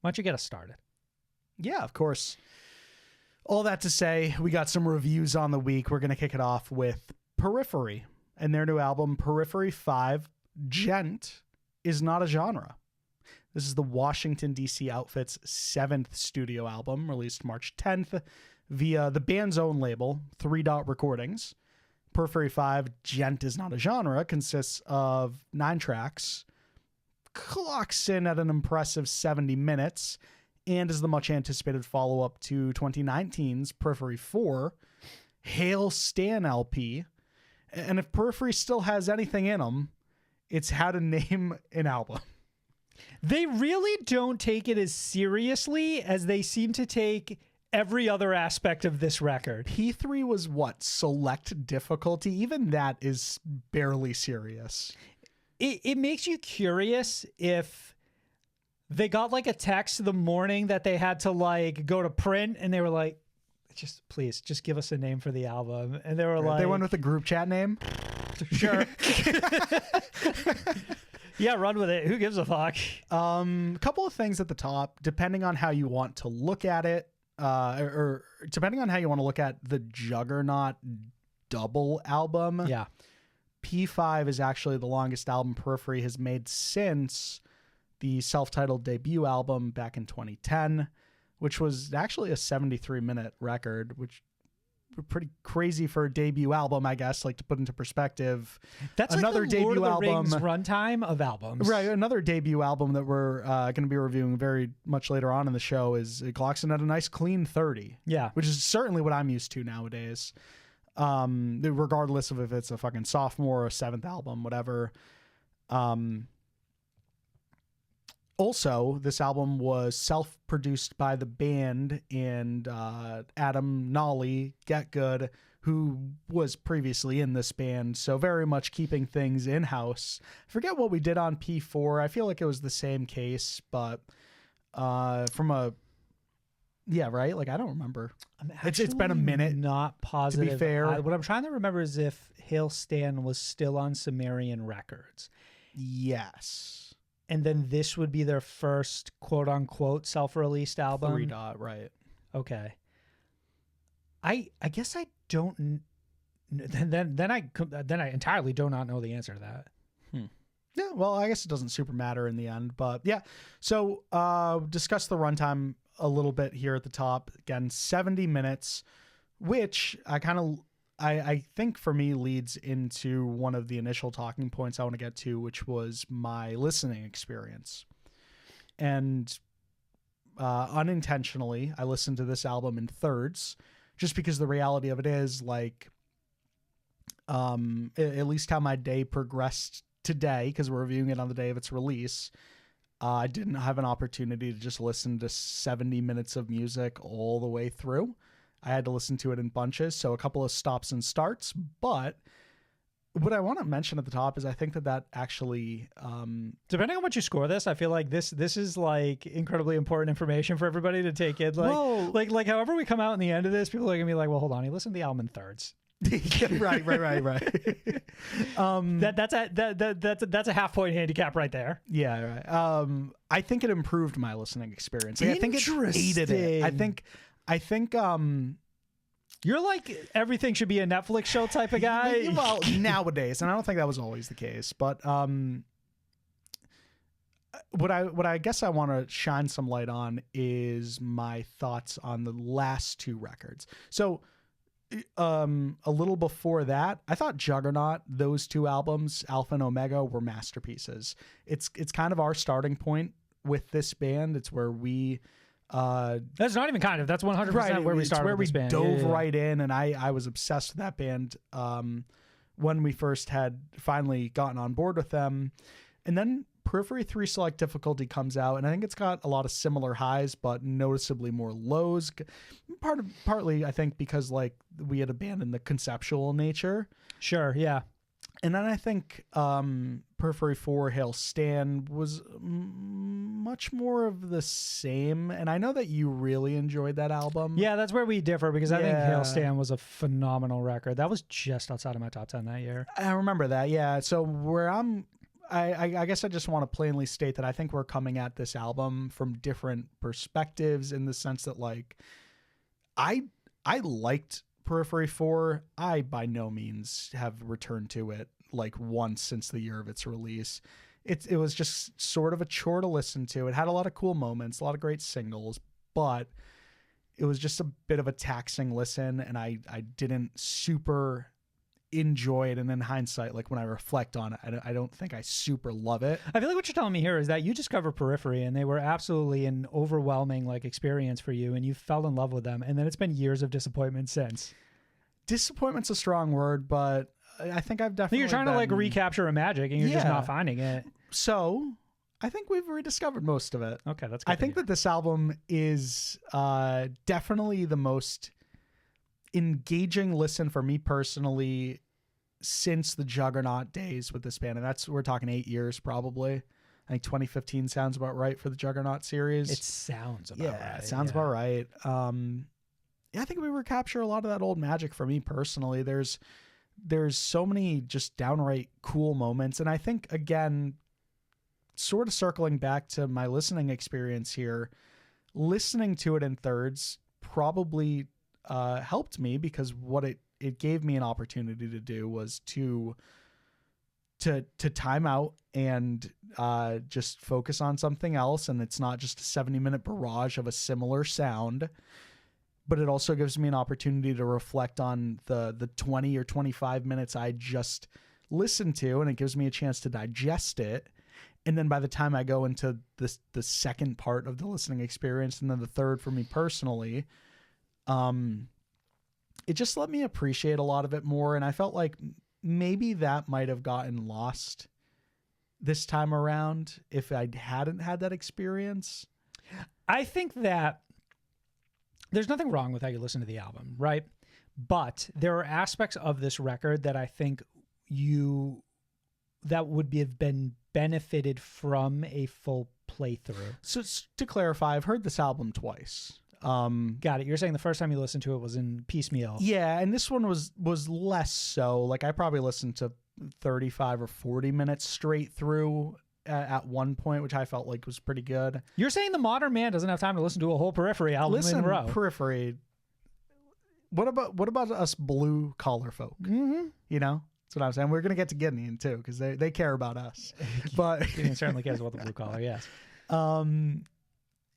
Why don't you get us started? Yeah, of course. All that to say, we got some reviews on the week. We're going to kick it off with Periphery and their new album, Periphery 5, Djent is Not a Genre. This is the Washington, D.C. outfit's 7th studio album, released March 10th via the band's own label, 3 Dot Recordings. Periphery 5, Djent is Not a Genre, consists of 9 tracks, clocks in at an impressive 70 minutes, and is the much anticipated follow-up to 2019's Periphery 4, Hail Stan LP. And if Periphery still has anything in them, it's how to name an album. They really don't take it as seriously as they seem to take every other aspect of this record. P3 was what? Select difficulty? Even that is barely serious. It makes you curious if they got like a text the morning that they had to like go to print and they were like, please give us a name for the album. And they were like, they went with a group chat name. Sure. Yeah, run with it. Who gives a fuck? A couple of things at the top, depending on how you want to look at it, or depending on how you want to look at the Juggernaut double album. Yeah. P5 is actually the longest album Periphery has made since the self-titled debut album back in 2010, which was actually a 73-minute record, which pretty crazy for a debut album, I guess, like to put into perspective. That's another like the debut Lord of the album Rings runtime of albums. Right. Another debut album that we're going to be reviewing very much later on in the show is it clocks in at a nice clean 30. Yeah. Which is certainly what I'm used to nowadays. Regardless of if it's a fucking sophomore or 7th album, whatever. Also, this album was self-produced by the band and Adam Nolly, Get Good, who was previously in this band, so very much keeping things in-house. I forget what we did on P4. I feel like it was the same case, but from a... Yeah, right? Like, I don't remember. It's been a minute. Not positive. To be fair. What I'm trying to remember is if Hail Stan was still on Sumerian Records. Yes. And then this would be their first quote unquote self-released album. 3 Dot, right. Okay. I guess I don't then I entirely do not know the answer to that. Yeah, well, I guess it doesn't super matter in the end, but yeah. So, discuss the runtime a little bit here at the top. Again, 70 minutes, which I think for me leads into one of the initial talking points I want to get to, which was my listening experience. And unintentionally, I listened to this album in thirds, just because the reality of it is, like, at least how my day progressed today, because we're reviewing it on the day of its release, I didn't have an opportunity to just listen to 70 minutes of music all the way through. I had to listen to it in bunches, so a couple of stops and starts. But what I want to mention at the top is I think that actually... depending on what you score this, I feel like this is like incredibly important information for everybody to take in. Like however we come out in the end of this, people are going to be like, well, hold on, he listened to the album in thirds. right. That's a half point handicap right there. Yeah, right. I think it improved my listening experience. Like, I think it aided it. I think you're like everything should be a Netflix show type of guy. Well, nowadays, and I don't think that was always the case, but what I guess I want to shine some light on is my thoughts on the last 2 records. So a little before that, I thought Juggernaut, those 2 albums, Alpha and Omega, were masterpieces. It's kind of our starting point with this band. It's where we that's not even kind of, that's 100% where we started. Where with this band. Dove right in, and I was obsessed with that band when we first had finally gotten on board with them. And then Periphery 3 Select Difficulty comes out, and I think it's got a lot of similar highs, but noticeably more lows. Partly, I think, because like we had abandoned the conceptual nature. Sure, yeah. And then I think Periphery 4 Hail Stan was much more of the same. And I know that you really enjoyed that album. Yeah, that's where we differ, because I think Hail Stan was a phenomenal record. That was just outside of my top 10 that year. I remember that, yeah. So where I'm I guess I just want to plainly state that I think we're coming at this album from different perspectives, in the sense that, like, I liked Periphery 4. I by no means have returned to it like once since the year of its release. It was just sort of a chore to listen to. It had a lot of cool moments, a lot of great singles, but it was just a bit of a taxing listen, and I didn't super enjoy it. And in hindsight, like when I reflect on it, I don't think I super love it. I feel like what you're telling me here is that you discovered Periphery and they were absolutely an overwhelming like experience for you, and you fell in love with them, and then it's been years of disappointment since. Disappointment's a strong word, but I think I've definitely You're trying to like recapture a magic and you're just not finding it. So I think we've rediscovered most of it. Okay, that's good. I think that this album is definitely the most engaging listen for me personally since the Juggernaut days with this band. And we're talking 8 years probably. I think 2015 sounds about right for the Juggernaut series. It sounds about right. Yeah, it sounds about right. I think we recapture a lot of that old magic for me personally. There's so many just downright cool moments. And I think, again, sort of circling back to my listening experience here, listening to it in thirds probably helped me, because what it gave me an opportunity to do was to time out and just focus on something else. And it's not just a 70-minute barrage of a similar sound, but it also gives me an opportunity to reflect on the 20 or 25 minutes I just listened to, and it gives me a chance to digest it. And then by the time I go into the second part of the listening experience, and then the third for me personally, it just let me appreciate a lot of it more. And I felt like maybe that might have gotten lost this time around if I hadn't had that experience. I think that there's nothing wrong with how you listen to the album, right? But there are aspects of this record that I think that would have been benefited from a full playthrough. So to clarify, I've heard this album twice. Got it. You're saying the first time you listened to it was in piecemeal. Yeah, and this one was less so. Like I probably listened to 35 or 40 minutes straight through at one point, which I felt like was pretty good. You're saying the modern man doesn't have time to listen to a whole Periphery album in a row. Periphery. What about us blue collar folk? Mm-hmm. You know, that's what I'm saying. We're gonna get to Gideon too, because they care about us. But Gideon certainly cares about the blue collar. Yes.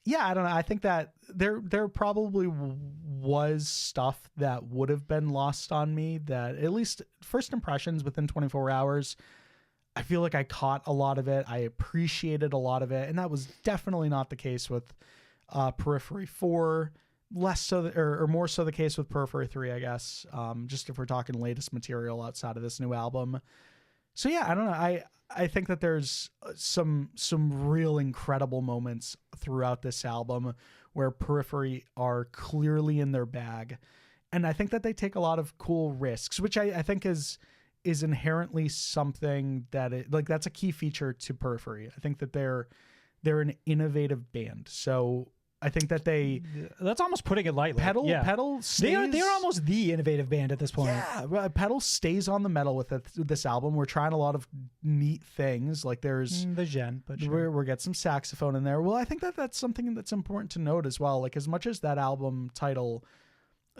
Yeah, I don't know. I think that there probably was stuff that would have been lost on me, that at least first impressions within 24 hours, I feel like I caught a lot of it. I appreciated a lot of it. And that was definitely not the case with Periphery 4. Less so, or more so the case with Periphery 3, I guess. Just if we're talking latest material outside of this new album. So yeah, I don't know. I think that there's some real incredible moments throughout this album where Periphery are clearly in their bag. And I think that they take a lot of cool risks, which I think is inherently something that's a key feature to Periphery. I think that they're an innovative band. So I think that that's almost putting it lightly. Pedal stays, they're almost the innovative band at this point. Yeah, Pedal stays on the metal with this album. We're trying a lot of neat things. Like there's the Djent, but sure. we'll get some saxophone in there. Well, I think that's something that's important to note as well. Like as much as that album title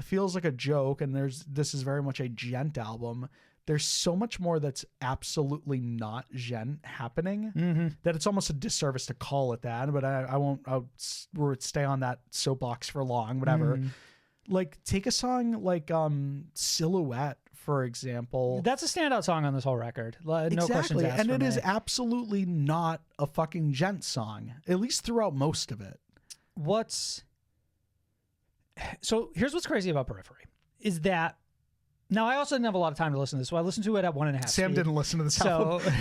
feels like a joke, and this is very much a Djent album, there's so much more that's absolutely not Djent happening that it's almost a disservice to call it that. But I'll stay on that soapbox for long, whatever. Like take a song like Silhouette, for example. That's a standout song on this whole record. No questions asked. And it is absolutely not a fucking Djent song, at least throughout most of it. So here's what's crazy about Periphery is that, now, I also didn't have a lot of time to listen to this, so I listened to it at 1.5 Sam speed. didn't listen to this album.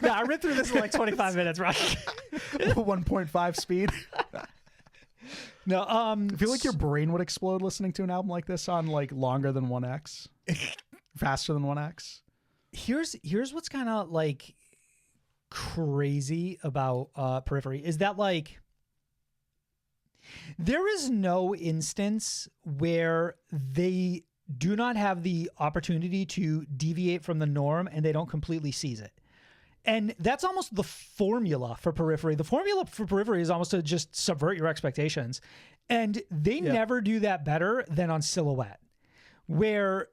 No, I read through this in like 25 minutes, right? 1.5 speed. No, I feel like your brain would explode listening to an album like this on like longer than 1x, faster than 1x. Here's what's kind of like crazy about Periphery is that like there is no instance where they do not have the opportunity to deviate from the norm and they don't completely seize it. And that's almost the formula for Periphery. The formula for Periphery is almost to just subvert your expectations. And they never do that better than on Silhouette, where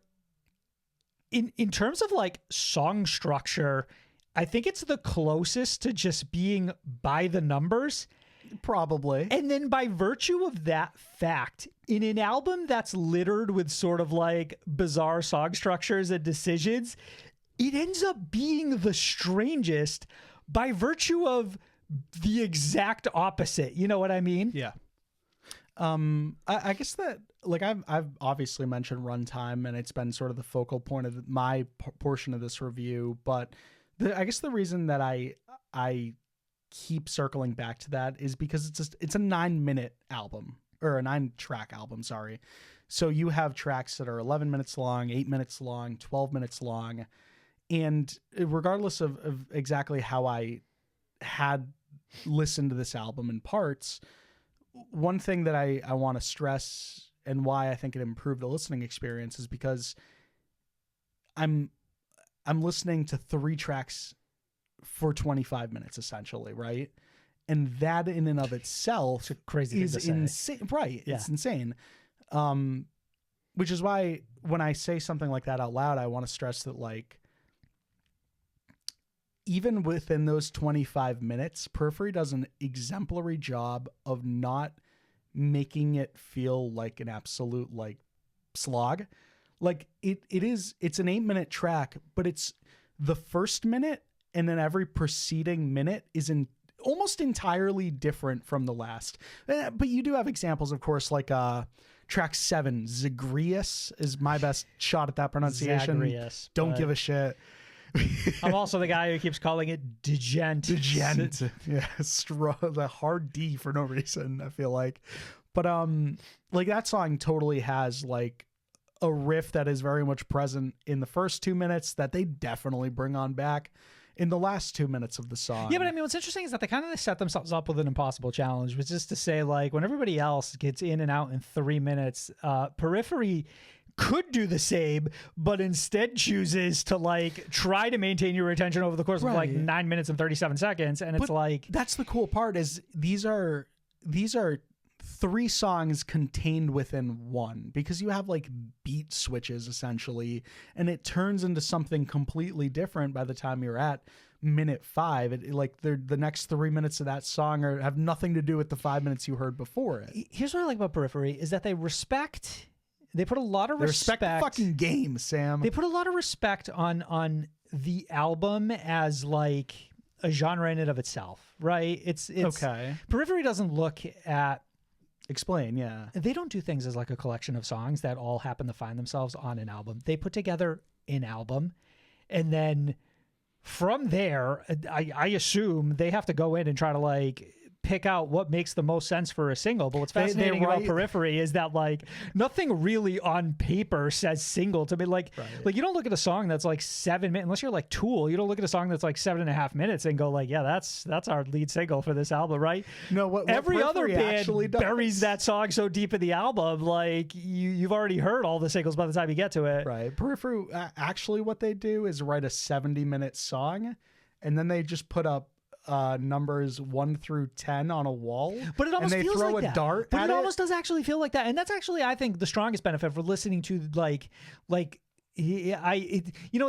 in terms of like song structure, I think it's the closest to just being by the numbers. Probably. And then by virtue of that fact, in an album that's littered with sort of like bizarre song structures and decisions, it ends up being the strangest by virtue of the exact opposite. You know what I mean? Yeah. I guess that like I've obviously mentioned runtime, and it's been sort of the focal point of my portion of this review. But I guess the reason that I keep circling back to that is because it's a 9-minute album, or a 9-track album. Sorry. So you have tracks that are 11 minutes long, 8 minutes long, 12 minutes long. And regardless of exactly how I had listened to this album in parts, one thing that I want to stress and why I think it improved the listening experience is because I'm listening to 3 tracks for 25 minutes essentially, right? And that in and of itself is insane. Right. Yeah. It's insane. Which is why when I say something like that out loud, I want to stress that like even within those 25 minutes, Periphery does an exemplary job of not making it feel like an absolute like slog. Like it's an 8-minute track, but it's the first minute and then every preceding minute is almost entirely different from the last. But you do have examples, of course, like track 7, Zagreus is my best shot at that pronunciation. Zagreus, Don't give a shit. I'm also the guy who keeps calling it Djent. Djent. Yeah, the hard D for no reason, I feel like. But like that song totally has like a riff that is very much present in the first 2 minutes that they definitely bring on back in the last 2 minutes of the song. Yeah, but I mean, what's interesting is that they kind of set themselves up with an impossible challenge, which is to say, like, when everybody else gets in and out in 3 minutes, Periphery could do the same, but instead chooses to like try to maintain your attention over the course of like 9 minutes and 37 seconds. And it's like, that's the cool part is these are 3 songs contained within one, because you have like beat switches essentially, and it turns into something completely different by the time you're at minute 5. Like the next 3 minutes of that song have nothing to do with the 5 minutes you heard before it. Here's what I like about Periphery is that they put a lot of respect. Respect the fucking game, Sam. They put a lot of respect on the album as like a genre in and of itself, right? It's okay. Periphery doesn't look at. Explain, yeah. They don't do things as like a collection of songs that all happen to find themselves on an album. They put together an album, and then from there, I assume they have to go in and try to like pick out what makes the most sense for a single. But what's fascinating about Periphery is that like nothing really on paper says single to me. Like you don't look at a song that's like 7 minutes, unless you're like Tool, you don't look at a song that's like 7.5 minutes and go like, yeah, that's our lead single for this album, right? No, what every other band does buries that song so deep in the album, like you've already heard all the singles by the time you get to it. Right. Periphery, actually what they do is write a 70-minute song, and then they just put up numbers 1 through 10 on a wall, but it almost and they feels throw like a that. dart but at it almost does actually feel like that, and that's actually, I think, the strongest benefit for listening to like it's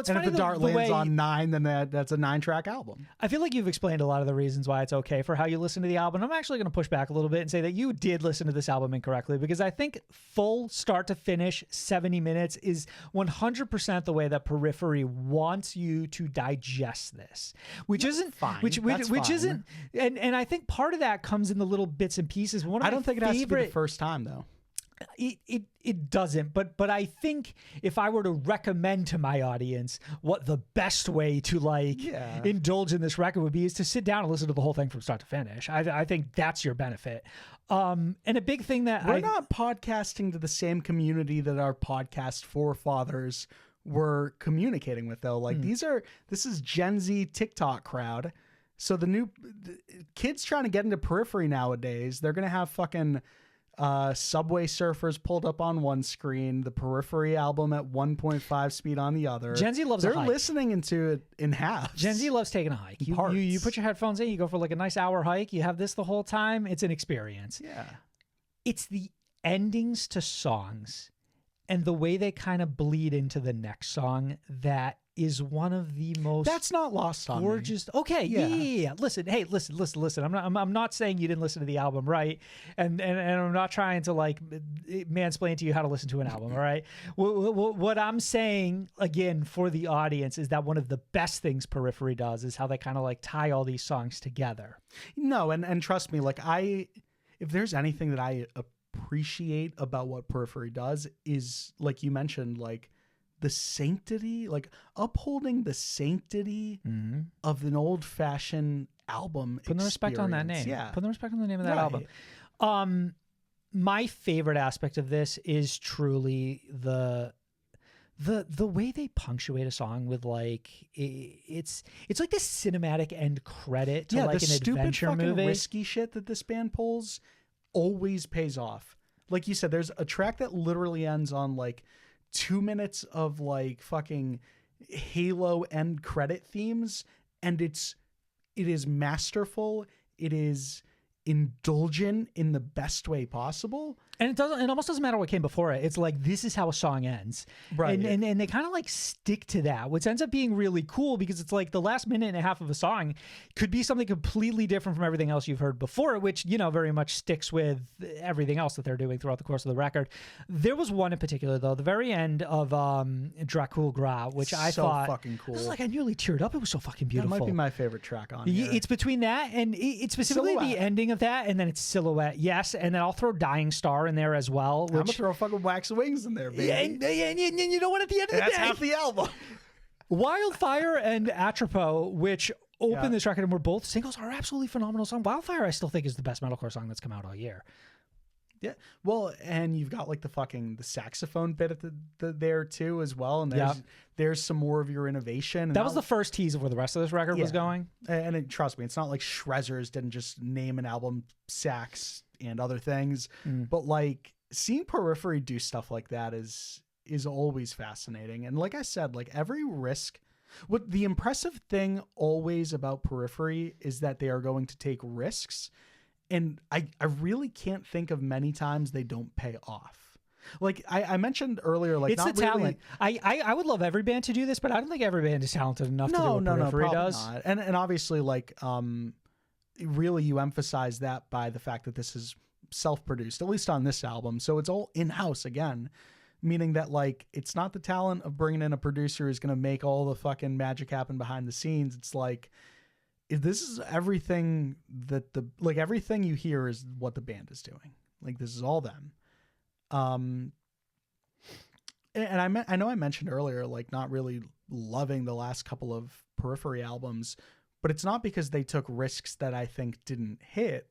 and funny if the dart the lands way, on 9, then that's a 9-track album. I feel like you've explained a lot of the reasons why it's okay for how you listen to the album. I'm actually going to push back a little bit and say that you did listen to this album incorrectly, because I think full start to finish 70 minutes is 100% the way that Periphery wants you to digest this, which isn't fine. Which isn't, and I think part of that comes in the little bits and pieces. I don't think it has to be the first time though. It doesn't, but I think if I were to recommend to my audience what the best way to indulge in this record would be, is to sit down and listen to the whole thing from start to finish. I think that's your benefit. And a big thing that we're not podcasting to the same community that our podcast forefathers were communicating with, though. Like this is Gen Z TikTok crowd. So the kids trying to get into Periphery nowadays, they're going to have fucking Subway Surfers pulled up on one screen, the Periphery album at 1.5 speed on the other. Gen Z loves a They're hike. listening into it in halves. Gen Z loves taking a hike. You put your headphones in, you go for like a nice hour hike, you have this the whole time. It's an experience. Yeah. It's the endings to songs and the way they kind of bleed into the next song that is one of the most That's not lost on gorgeous. Okay, yeah. Listen, listen. I'm not saying you didn't listen to the album, right? And I'm not trying to like mansplain to you how to listen to an album, all right? What I'm saying again for the audience is that one of the best things Periphery does is how they kind of like tie all these songs together. No, and trust me, like if there's anything that I appreciate about what Periphery does is, like you mentioned, like the sanctity, like upholding the sanctity of an old-fashioned album. Putting the respect on that name. Yeah. Putting the respect on the name of that album. My favorite aspect of this is truly the way they punctuate a song with like it's like this cinematic end credit to like the an stupid adventure fucking movie. risky shit that this band pulls always pays off. Like you said, there's a track that literally ends on like 2 minutes of like fucking Halo end credit themes, and it is masterful. It is indulgent in the best way possible. And it almost doesn't matter what came before it. It's like, this is how a song ends. Right. And they kind of like stick to that, which ends up being really cool because it's like the last minute and a half of a song could be something completely different from everything else you've heard before, which, you know, very much sticks with everything else that they're doing throughout the course of the record. There was one in particular, though, the very end of Dracul Gra, which I thought fucking cool. I was like, I nearly teared up. It was so fucking beautiful. That might be my favorite track on here. It's between that and it's specifically Silhouette. the ending of that, and then it's Silhouette, yes, and then I'll throw Dying Star in there as well. I'm gonna throw fucking Wax Wings in there, baby. And you know what? At the end of the That's day, half the album. Wildfire and Atropos, which open this record and were both singles, are absolutely phenomenal songs. Wildfire, I still think, is the best metalcore song that's come out all year. Yeah, well, and you've got like the saxophone bit at there too as well, and there's some more of your innovation. And that was the first tease of where the rest of this record was going. And trust me, it's not like Shrezzers didn't just name an album sax and other things, but like seeing Periphery do stuff like that is always fascinating. And like I said, like every risk. What the impressive thing always about Periphery is that they are going to take risks. And I really can't think of many times they don't pay off. Like I mentioned earlier, like it's not the talent. Really, I would love every band to do this, but I don't think every band is talented enough to do what Periphery does. Not. And obviously, like really, you emphasize that by the fact that this is self-produced, at least on this album. So it's all in-house again, meaning that like it's not the talent of bringing in a producer who's going to make all the fucking magic happen behind the scenes. It's like, this is everything that everything you hear is what the band is doing. Like this is all them. And I know I mentioned earlier, like not really loving the last couple of Periphery albums, but it's not because they took risks that I think didn't hit.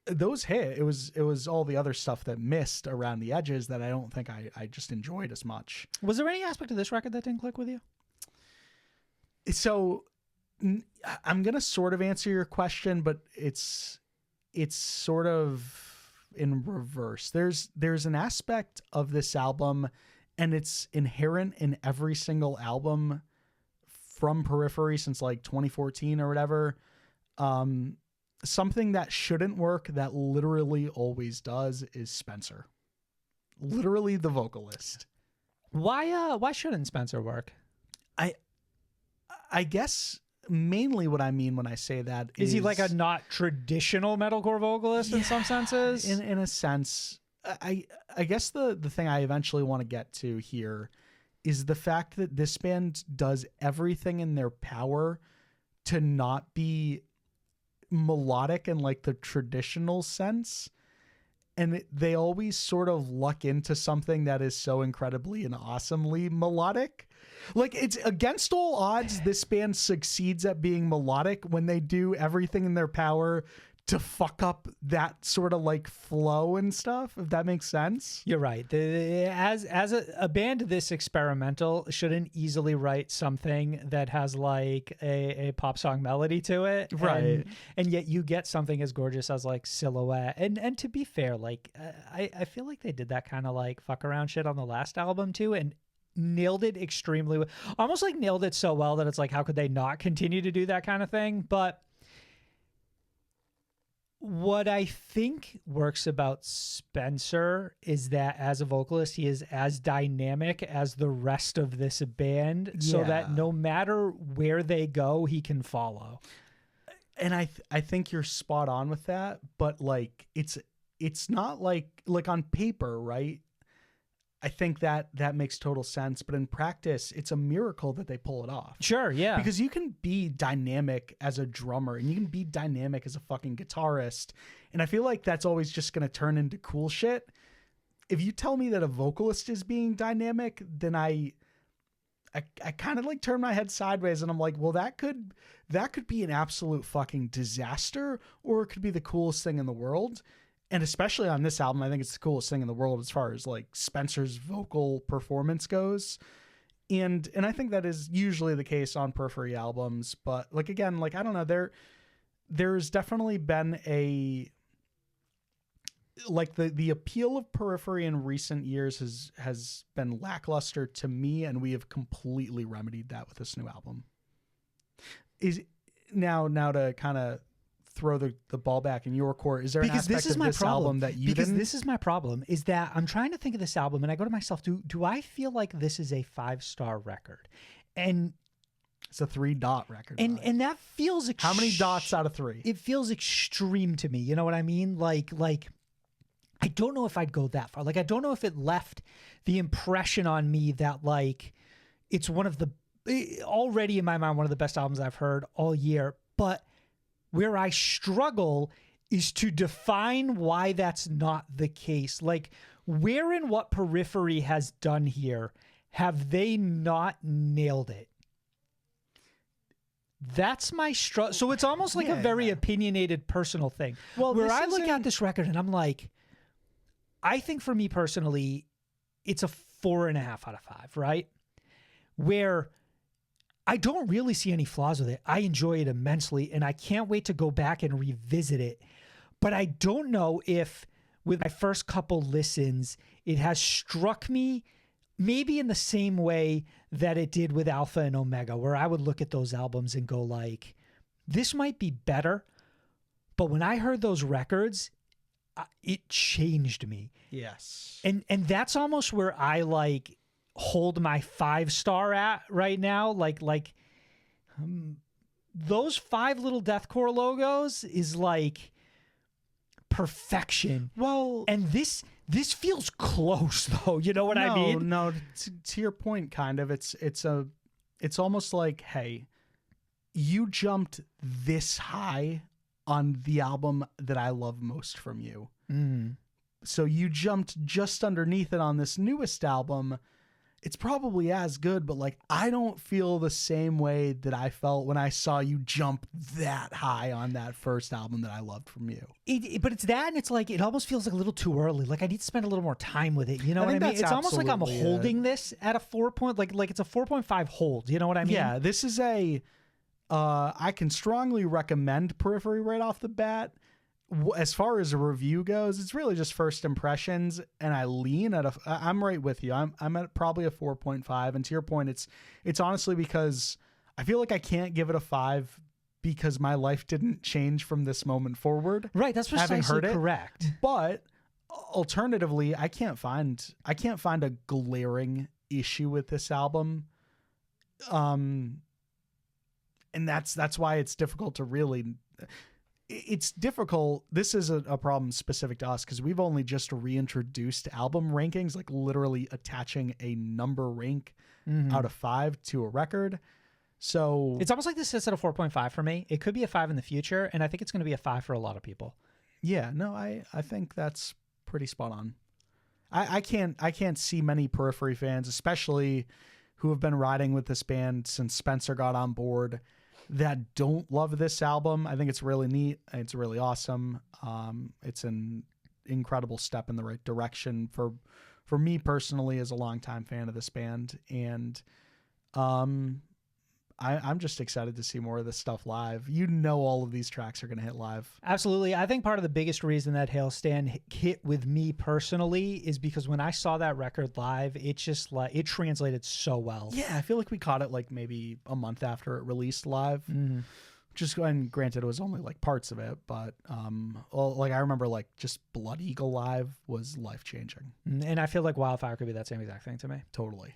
Those hit. It was all the other stuff that missed around the edges that I don't think I just enjoyed as much. Was there any aspect of this record that didn't click with you? So I'm going to sort of answer your question, but it's sort of in reverse. There's an aspect of this album, and it's inherent in every single album from Periphery since like 2014 or whatever. Something that shouldn't work that literally always does is Spencer. Literally the vocalist. Why shouldn't Spencer work? I guess mainly what I mean when I say that is he like a not traditional metalcore vocalist in some senses? In a sense, I guess the thing I eventually want to get to here is the fact that this band does everything in their power to not be melodic in like the traditional sense. And they always sort of luck into something that is so incredibly and awesomely melodic. Like it's against all odds, this band succeeds at being melodic when they do everything in their power to fuck up that sort of like flow and stuff, if that makes sense. You're right. As a band this experimental shouldn't easily write something that has like a pop song melody to it. Right. And yet you get something as gorgeous as like Silhouette. And to be fair, like I feel like they did that kind of like fuck around shit on the last album too, and nailed it extremely well. Almost like nailed it so well that it's like, how could they not continue to do that kind of thing? But what I think works about Spencer is that as a vocalist, he is as dynamic as the rest of this band, so that no matter where they go, he can follow. And I think you're spot on with that, but like it's not like on paper, right? I think that makes total sense, but in practice, it's a miracle that they pull it off. Sure, yeah. Because you can be dynamic as a drummer and you can be dynamic as a fucking guitarist. And I feel like that's always just going to turn into cool shit. If you tell me that a vocalist is being dynamic, then I kind of like turn my head sideways and I'm like, well, that could be an absolute fucking disaster, or it could be the coolest thing in the world. And especially on this album, I think it's the coolest thing in the world as far as like Spencer's vocal performance goes. And I think that is usually the case on Periphery albums. But like, again, like, I don't know, there's definitely been like the appeal of Periphery in recent years has been lackluster to me. And we have completely remedied that with this new album. Is now to kind of throw the ball back in your court, is there an aspect of this album that you didn't? This is my problem, is that I'm trying to think of this album and I go to myself, do I feel like this is a 5-star record? And it's a 3-dot record. And that feels how many dots out of 3? It feels extreme to me. You know what I mean? Like I don't know if I'd go that far. Like, I don't know if it left the impression on me that like it's one of the, already in my mind, one of the best albums I've heard all year. But where I struggle is to define why that's not the case. Like, where in what Periphery has done here have they not nailed it? That's my struggle. So it's almost like a very opinionated personal thing. Well, where I look at this record and I'm like, I think for me personally, it's a 4.5 out of 5, right? Where I don't really see any flaws with it. I enjoy it immensely, and I can't wait to go back and revisit it. But I don't know if, with my first couple listens, it has struck me maybe in the same way that it did with Alpha and Omega, where I would look at those albums and go like, this might be better. But when I heard those records, it changed me. Yes. And that's almost where I like hold my 5-star at right now. Like those 5 little deathcore logos is like perfection. Well, and this feels close though. You know what I mean? No, to your point, kind of. It's almost like, hey, you jumped this high on the album that I love most from you. So you jumped just underneath it on this newest album. It's probably as good, but like, I don't feel the same way that I felt when I saw you jump that high on that first album that I loved from you. But it's that, and it's like, it almost feels like a little too early. Like, I need to spend a little more time with it. You know what I mean? It's almost like I'm holding this at a 4 point, like it's a 4.5 hold. You know what I mean? Yeah, this is I can strongly recommend Periphery right off the bat. As far as a review goes, it's really just first impressions, and I lean at I'm right with you. I'm at probably a 4.5, and to your point, it's honestly because I feel like I can't give it a 5 because my life didn't change from this moment forward. Right, that's precisely correct. But alternatively, I can't find a glaring issue with this album. And that's why it's difficult to really. It's difficult. This is a problem specific to us because we've only just reintroduced album rankings, like literally attaching a number rank out of 5 to a record. So it's almost like this sits at a 4.5 for me. It could be a 5 in the future, and I think it's going to be a 5 for a lot of people. Yeah, no, I think that's pretty spot on. I can't see many Periphery fans, especially who have been riding with this band since Spencer got on board, that don't love this album. I think it's really neat. It's really awesome. It's an incredible step in the right direction for me personally as a longtime fan of this band. And I'm just excited to see more of this stuff live. You know, all of these tracks are going to hit live. Absolutely. I think part of the biggest reason that Hail Stand hit with me personally is because when I saw that record live, it just like it translated so well. Yeah, I feel like we caught it like maybe a month after it released live. Mm-hmm. Just and granted, it was only like parts of it, but like I remember like just Blood Eagle live was life changing. And I feel like Wildfire could be that same exact thing to me. Totally.